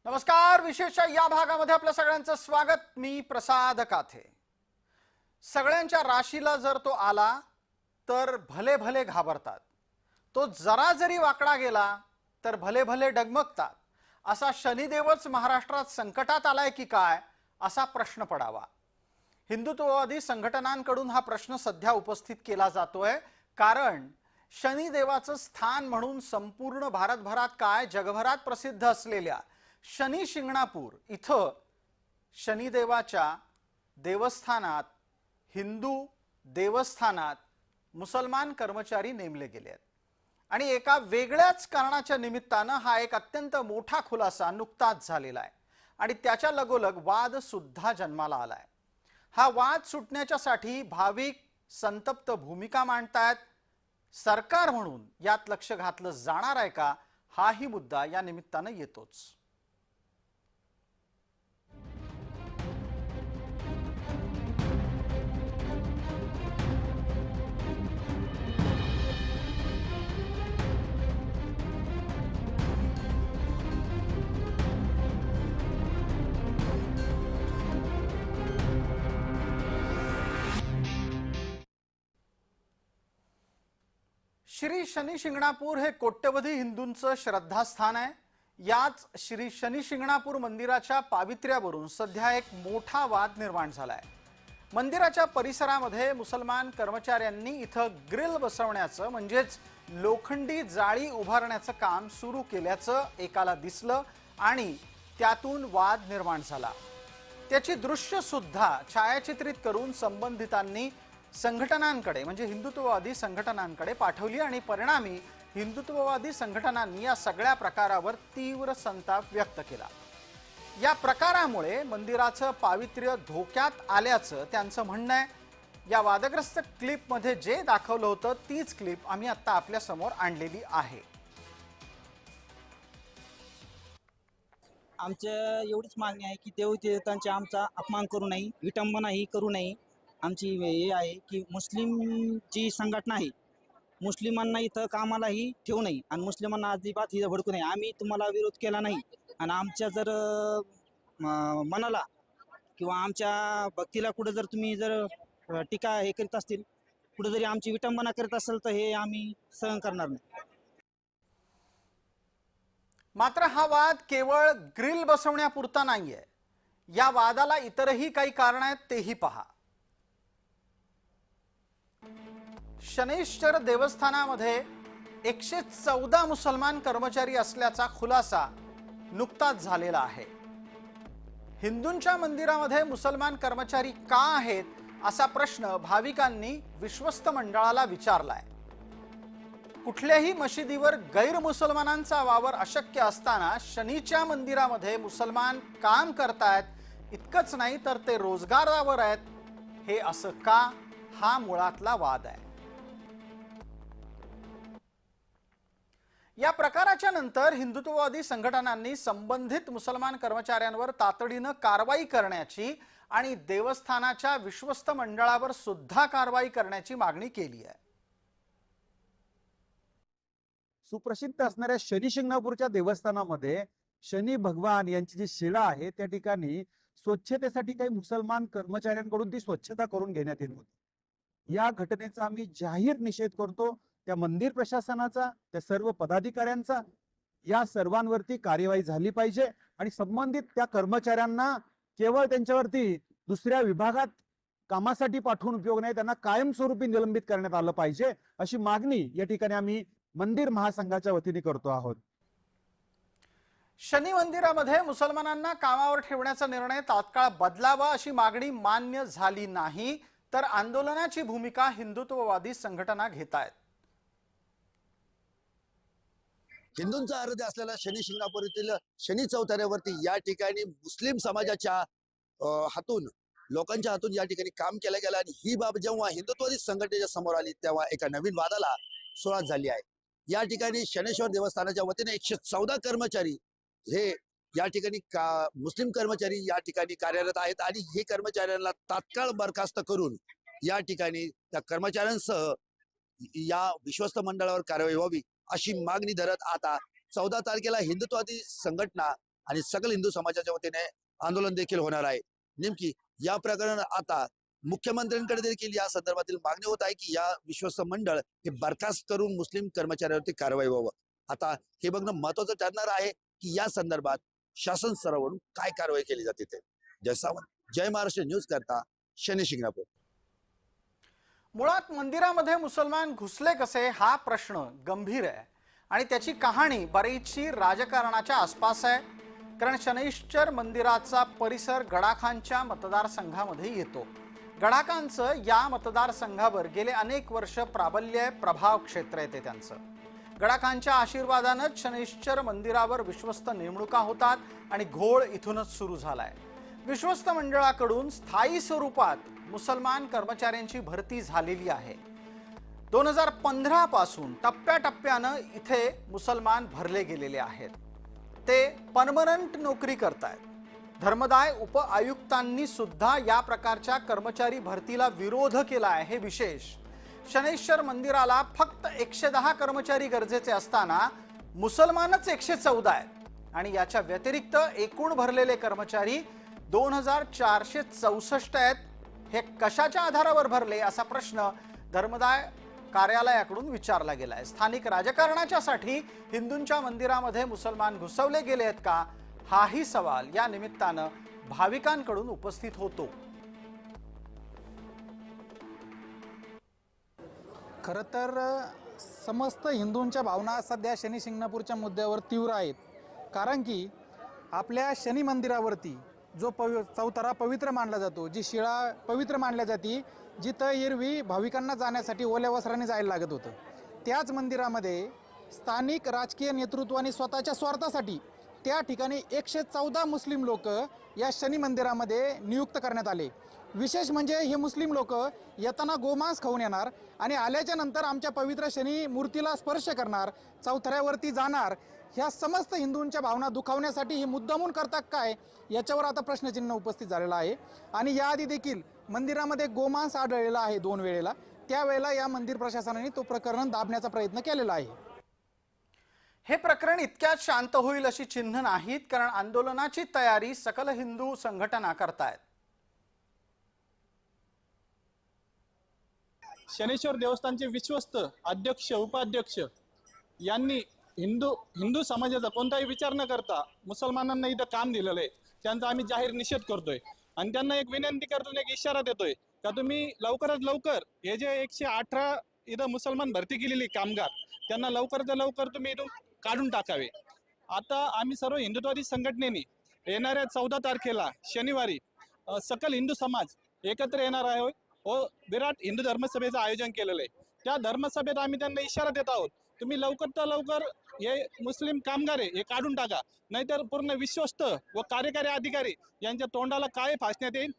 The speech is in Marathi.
नमस्कार. विशेषच्या या भागामध्ये आपल्या सगळ्यांचं स्वागत. मी प्रसाद काथे. सगळ्यांच्या राशीला जर तो आला तर भले भले घाबरतात, तो जरा जरी वाकडा गेला तर भले भले डगमगतात. असा शनिदेवच महाराष्ट्रात संकटात आलाय की काय असा प्रश्न पडावा. हिंदुत्ववादी संघटनांकडून हा प्रश्न सध्या उपस्थित केला जातोय, कारण शनिदेवाचं स्थान म्हणून संपूर्ण भारतभरात काय जगभरात प्रसिद्ध असलेल्या शनी शिंगणापूर इथं शनिदेवाच्या देवस्थानात, हिंदू देवस्थानात मुसलमान कर्मचारी नेमले गेले आहेत. आणि एका वेगळ्याच कारणाच्या निमित्तानं हा एक अत्यंत मोठा खुलासा नुकताच झालेला आहे आणि त्याच्या लगोलग वाद सुद्धा जन्माला आलाय. हा वाद सुटण्याच्यासाठी भाविक संतप्त भूमिका मांडतायत. सरकार म्हणून यात लक्ष घातलं जाणार आहे का, हाही मुद्दा या निमित्तानं येतोच. श्री शनी शिंगणापूर हे कोट्यवधी हिंदूंचं श्रद्धास्थान आहे. याच श्री शनी शिंगणापूर मंदिराच्या पावित्र्यावरून सध्या एक मोठा वाद निर्माण झालाय. मंदिराच्या परिसरामध्ये मुसलमान कर्मचाऱ्यांनी इथं ग्रिल बसवण्याचं म्हणजेच लोखंडी जाळी उभारण्याचं काम सुरू केल्याचं एकाला दिसलं आणि त्यातून वाद निर्माण झाला. त्याची दृश्य सुद्धा छायाचित्रित करून संबंधितांनी संघटनांकडे म्हणजे हिंदुत्ववादी संघटनांकडे पाठवली आणि परिणामी हिंदुत्ववादी संघटनांनी या सगळ्या प्रकारावर तीव्र संताप व्यक्त केला. या प्रकारामुळे मंदिराचं पावित्र्य धोक्यात आल्याचं त्यांचं म्हणणं आहे. या वादग्रस्त क्लिपमध्ये जे दाखवलं होतं तीच क्लिप आम्ही आता आपल्या समोर आणलेली आहे. आमच्या एवढीच मागणी आहे की देवदेवतांचा आमचा अपमान करू नये, विटंबनाही करू नये. आमची हे आहे की मुस्लिम जी संघटना आहे, मुस्लिमांना इथं कामालाही ठेवू नये आणि मुस्लिमांना अजिबात इथं भडकू नये. आम्ही तुम्हाला विरोध केला नाही आणि आमच्या जर मनाला किंवा आमच्या भक्तीला कुठं जर तुम्ही जर टीका हे करीत असतील, कुठं जरी आमची विटंबना करीत असेल तर हे आम्ही सहन करणार नाही. मात्र हा वाद केवळ ग्रिल बसवण्यापुरता नाहीये. या वादाला इतरही काही कारण आहेत, तेही पहा. शनैश्वर देवस्थानामध्ये 114 मुसलमान कर्मचारी असल्याचा खुलासा नुकताच झालेला आहे. हिंदूंच्या मंदिरामध्ये मुसलमान कर्मचारी का आहेत असा प्रश्न भाविकांनी विश्वस्त मंडळाला विचारलाय. कुठल्याही मशिदीवर गैरमुसलमानांचा वावर अशक्य असताना शनीच्या मंदिरामध्ये मुसलमान काम करतायत. इतकंच नाही तर ते रोजगारावर आहेत. हे असं का, हा मुळातला वाद आहे. या प्रकाराच्या नंतर हिंदुत्ववादी संघटनांनी संबंधित मुसलमान कर्मचाऱ्यांवर तातडीनं कारवाई करण्याची आणि देवस्थानाच्या विश्वस्त मंडळावर सुद्धा कारवाई करण्याची मागणी केली आहे. सुप्रसिद्ध असणाऱ्या शनी शिंगणापूरच्या देवस्थानामध्ये शनी भगवान यांची जी शिळा आहे त्या ठिकाणी स्वच्छतेसाठी काही मुसलमान कर्मचाऱ्यांकडून ती स्वच्छता करून घेण्यात येत होती. या घटनेचा आम्ही जाहीर निषेध करतो. त्या मंदिर प्रशासनाचा, त्या सर्व पदाधिकाऱ्यांचा, या सर्वांवरती कार्यवाही झाली पाहिजे आणि संबंधित त्या कर्मचाऱ्यांना केवळ त्यांच्यावरती दुसऱ्या विभागात कामासाठी पाठवून उपयोग नाही, त्यांना कायमस्वरूपी निलंबित करण्यात आलं पाहिजे अशी मागणी या ठिकाणी आम्ही मंदिर महासंघाच्या वतीने करतो आहोत. शनी मंदिरामध्ये मुसलमानांना कामावर ठेवण्याचा निर्णय तात्काळ बदलावा अशी मागणी मान्य झाली नाही तर आंदोलनाची भूमिका हिंदुत्ववादी संघटना घेत आहेत. हिंदूंचा हृदय असलेल्या शनी शिंगणापूर येथील शनी चौथऱ्यावरती या ठिकाणी मुस्लिम समाजाच्या हातून, लोकांच्या हातून या ठिकाणी काम केलं गेलं आणि ही बाब जेव्हा हिंदुत्ववादी संघटनेच्या समोर आली तेव्हा एका नवीन वादाला सुरुवात झाली आहे. या ठिकाणी शनेश्वर देवस्थानाच्या वतीने 114 कर्मचारी हे या ठिकाणी मुस्लिम कर्मचारी या ठिकाणी कार्यरत आहेत आणि हे कर्मचाऱ्यांना तात्काळ बरखास्त करून या ठिकाणी त्या कर्मचाऱ्यांसह या विश्वस्त मंडळावर कारवाई व्हावी अशी मागणी धरत आता 14 तारखेला हिंदुत्ववादी संघटना आणि सकल हिंदू समाजाच्या वतीने आंदोलन देखील होणार आहे. नेमकी या प्रकरण आता मुख्यमंत्र्यांकडे देखील या संदर्भातील मागणी होत आहे की या विश्वस्त मंडळ हे बरखास्त करून मुस्लिम कर्मचाऱ्यांवरती कारवाई व्हावं. आता हे बघणं महत्वाचं ठरणार आहे की या संदर्भात शासन स्तरावरून काय कारवाई केली जाते ते. जय सावंत, जय महाराष्ट्र न्यूज करता शनी शिंगणापूर. मुळात मंदिरामध्ये मुसलमान घुसले कसे हा प्रश्न गंभीर आहे आणि त्याची कहाणी बरीचशी राजकारणाच्या आसपास आहे. कारण शनैश्चर मंदिराचा परिसर गडाखांच्या मतदारसंघामध्ये येतो. गडाखांचं या मतदारसंघावर गेले अनेक वर्ष प्राबल्य प्रभाव क्षेत्र येते त्यांचं. गडाखांच्या आशीर्वादानंच शनैश्चर मंदिरावर विश्वस्त नेमणुका होतात आणि घोळ इथूनच सुरू झालाय. विश्वस्त मंडळाकडून स्थायी स्वरूपात मुसलमान कर्मचाऱ्यांची भरती झालेली आहे. 2015 पासून टप्प्याटप्प्यानं इथे मुसलमान भरले गेलेले आहेत. ते परमनंट नोकरी करतायत. धर्मदाय उप आयुक्तांनी सुद्धा या प्रकारच्या कर्मचारी भरतीला विरोध केला आहे. हे विशेष. शनैश्वर मंदिराला फक्त 110 कर्मचारी गरजेचे असताना मुसलमानच 114 आहेत आणि याच्या व्यतिरिक्त एकूण भरलेले कर्मचारी 2464 आहेत. हे कशाच्या आधारावर भरले असा प्रश्न धर्मदाय कार्यालयाकडून विचारला गेलाय. स्थानिक राजकारणाच्यासाठी हिंदूंच्या मंदिरामध्ये मुसलमान घुसवले गेले आहेत का हाही सवाल या निमित्तानं भाविकांकडून उपस्थित होतो. खरं तर समस्त हिंदूंच्या भावना सध्या शनी शिंगणापूरच्या मुद्द्यावर तीव्र आहेत. कारण की आपल्या शनी मंदिरावरती जो चौतारा पवित्र मानला जातो, जी शिळा पवित्र मानल्या जाते, जिथं एरवी भाविकांना जाण्यासाठी ओल्या वस्त्राने जायला लागत होतं, त्याच मंदिरामध्ये स्थानिक राजकीय नेतृत्वाने स्वतःच्या स्वार्थासाठी त्या ठिकाणी 114 मुस्लिम लोक या शनी मंदिरामध्ये नियुक्त करण्यात आले. विशेष म्हणजे हे मुस्लिम लोक येताना गोमांस खाऊन येणार आणि आल्याच्या नंतर आमच्या पवित्र शनी मूर्तीला स्पर्श करणार, चौथऱ्यावरती जाणार. ह्या समस्त हिंदूंच्या भावना दुखावण्यासाठी हे मुद्दामून करतात काय याच्यावर आता प्रश्नचिन्ह उपस्थित झालेलं आहे. आणि याआधी देखील मंदिरामध्ये गोमांस आढळलेला आहे 2 वेळेला. त्यावेळेला या मंदिर प्रशासनाने तो प्रकरण दाबण्याचा प्रयत्न केलेला आहे. हे प्रकरण इतक्यात शांत होईल अशी चिन्ह नाहीत, कारण आंदोलनाची तयारी सकल हिंदू संघटना करतायत. शनैश्वर देवस्थानचे विश्वस्त अध्यक्ष उपाध्यक्ष यांनी हिंदू समाजाचा कोणताही विचार न करता मुसलमानांना इथं काम दिलेलं आहे. त्यांचा आम्ही जाहीर निषेध करतोय आणि त्यांना एक विनंती करतो, एक इशारा देतोय का तुम्ही लवकरात लवकर हे जे 118 इथं मुसलमान भरती केलेली कामगार त्यांना लवकरात लवकर तुम्ही इथून काढून टाकावे. आता आम्ही सर्व हिंदुत्ववादी संघटनेने येणाऱ्या 14 तारखेला शनिवारी सकल हिंदू समाज एकत्र येणार आहे व विराट हिंदू धर्मसभेचं आयोजन केलेलं आहे. त्या धर्मसभेत आम्ही त्यांना इशारा देत आहोत, तुम्ही लवकर लवकर हे मुस्लिम कामगार हे काढून टाका, नाहीतर पूर्ण विश्वस्त व कार्यकारी अधिकारी यांच्या तोंडाला काळे फासण्यात येईल